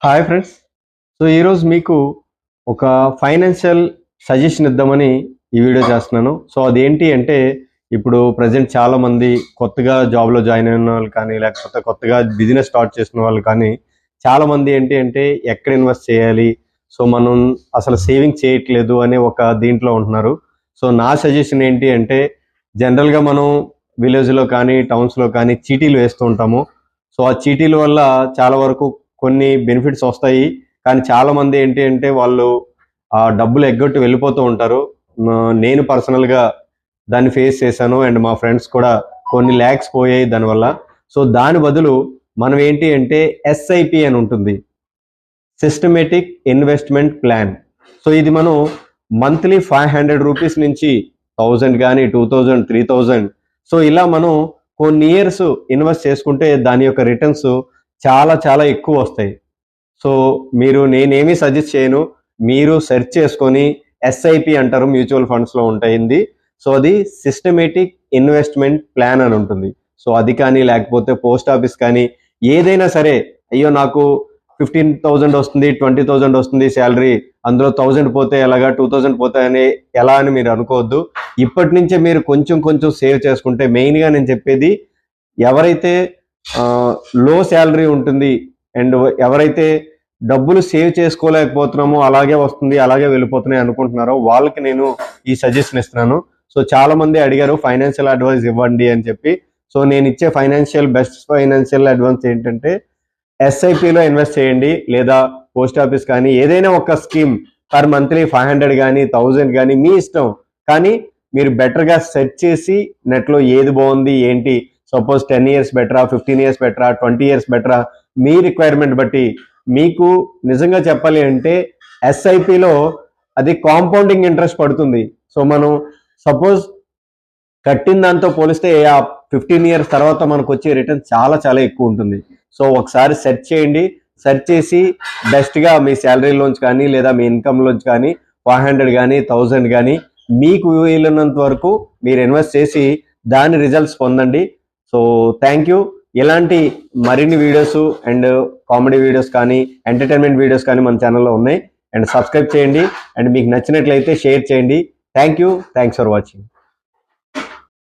Hi friends. So ఈరోజు మీకు ఒక ఫైనాన్షియల్ సజెషన్ ఇద్దామని ఈ వీడియో చేస్తున్నాను. సో అదేంటి అంటే, ఇప్పుడు ప్రజెంట్ చాలామంది కొత్తగా జాబ్లో జాయిన్ అయిన వాళ్ళు కానీ, లేకపోతే కొత్తగా బిజినెస్ స్టార్ట్ చేసిన వాళ్ళు కానీ, చాలామంది ఏంటి అంటే ఎక్కడ ఇన్వెస్ట్ చేయాలి, సో మనం అసలు సేవింగ్ చేయట్లేదు అనే ఒక దీంట్లో ఉంటున్నారు. సో నా సజెషన్ ఏంటి అంటే, జనరల్గా మనం విలేజ్లో కానీ టౌన్స్లో కానీ చీటీలు వేస్తూ ఉంటాము. సో ఆ చీటీల వల్ల చాలా వరకు కొన్ని బెనిఫిట్స్ వస్తాయి. కానీ చాలామంది ఏంటి అంటే వాళ్ళు ఆ డబ్బులు ఎగ్గొట్టి వెళ్ళిపోతూ ఉంటారు. నేను పర్సనల్గా దాన్ని ఫేస్ చేశాను. అండ్ మా ఫ్రెండ్స్ కూడా కొన్ని ల్యాక్స్ పోయాయి దానివల్ల. సో దాని బదులు మనం ఏంటి అంటే ఎస్ఐపి అని ఉంటుంది, సిస్టమేటిక్ ఇన్వెస్ట్మెంట్ ప్లాన్. సో ఇది మనం మంత్లీ 500 రూపీస్ నుంచి 1000 కానీ 2000 3000, సో ఇలా మనం కొన్ని ఇయర్స్ ఇన్వెస్ట్ చేసుకుంటే దాని యొక్క రిటర్న్స్ చాలా చాలా ఎక్కువ వస్తాయి. సో నేనేమీ సజెస్ట్ చేయను, మీరు సెర్చ్ చేసుకొని ఎస్ఐపి అంటారు, మ్యూచువల్ ఫండ్స్లో ఉంటాయింది. సో అది సిస్టమేటిక్ ఇన్వెస్ట్మెంట్ ప్లాన్ అని ఉంటుంది. సో అది కానీ లేకపోతే పోస్ట్ ఆఫీస్ కానీ ఏదైనా సరే, అయ్యో నాకు 15,000 వస్తుంది 20,000 వస్తుంది శాలరీ, అందులో 1000 పోతే ఎలాగా 2000 పోతాయని ఎలా అని మీరు అనుకోవద్దు. ఇప్పటి నుంచే మీరు కొంచెం కొంచెం సేవ్ చేసుకుంటే, మెయిన్గా నేను చెప్పేది ఎవరైతే లో శాలరీ ఉంటుంది అండ్ ఎవరైతే డబ్బులు సేవ్ చేసుకోలేకపోతున్నామో, అలాగే వస్తుంది అలాగే వెళ్ళిపోతున్నాయి అనుకుంటున్నారో వాళ్ళకి నేను ఈ సజెషన్ ఇస్తున్నాను. సో చాలా మంది అడిగారు ఫైనాన్షియల్ అడ్వైస్ ఇవ్వండి అని చెప్పి. సో నేను ఇచ్చే బెస్ట్ ఫైనాన్షియల్ అడ్వైస్ ఏంటంటే, ఎస్ఐపిలో ఇన్వెస్ట్ చేయండి, లేదా పోస్ట్ ఆఫీస్ కానీ ఏదైనా ఒక స్కీమ్ పర్ మంత్లీ 500 కానీ 1000 కానీ మీ ఇష్టం. కానీ మీరు బెటర్గా సెర్చ్ చేసి నెట్లో ఏది బాగుంది ఏంటి, సపోజ్ 10 ఇయర్స్ బెటరా, 15 ఇయర్స్ బెటరా, 20 ఇయర్స్ బెటరా, మీ రిక్వైర్మెంట్ బట్టి. మీకు నిజంగా చెప్పాలి అంటే ఎస్ఐపిలో అది కాంపౌండింగ్ ఇంట్రెస్ట్ పడుతుంది. సో మనం సపోజ్ కట్టిన దాంతో పోలిస్తే ఆ 15 ఇయర్స్ తర్వాత మనకు వచ్చే రిటర్న్ చాలా చాలా ఎక్కువ ఉంటుంది. సో ఒకసారి సెర్చ్ చేయండి, సెర్చ్ చేసి బెస్ట్గా మీ శాలరీలోంచి కానీ లేదా మీ ఇన్కమ్లోంచి కానీ 500 కానీ 1000 కానీ మీకు వీలున్నంత వరకు మీరు ఇన్వెస్ట్ చేసి దాని రిజల్ట్స్ పొందండి. So thank you. ఇలాంటి మరిన్ని వీడియోస్ అండ్ కామెడీ వీడియోస్ కానీ ఎంటర్టైన్మెంట్ వీడియోస్ కానీ మన ఛానల్లో ఉన్నాయి. అండ్ సబ్స్క్రైబ్ చేయండి, అండ్ మీకు నచ్చినట్లయితే షేర్ చేయండి. Thank you. Thanks for watching.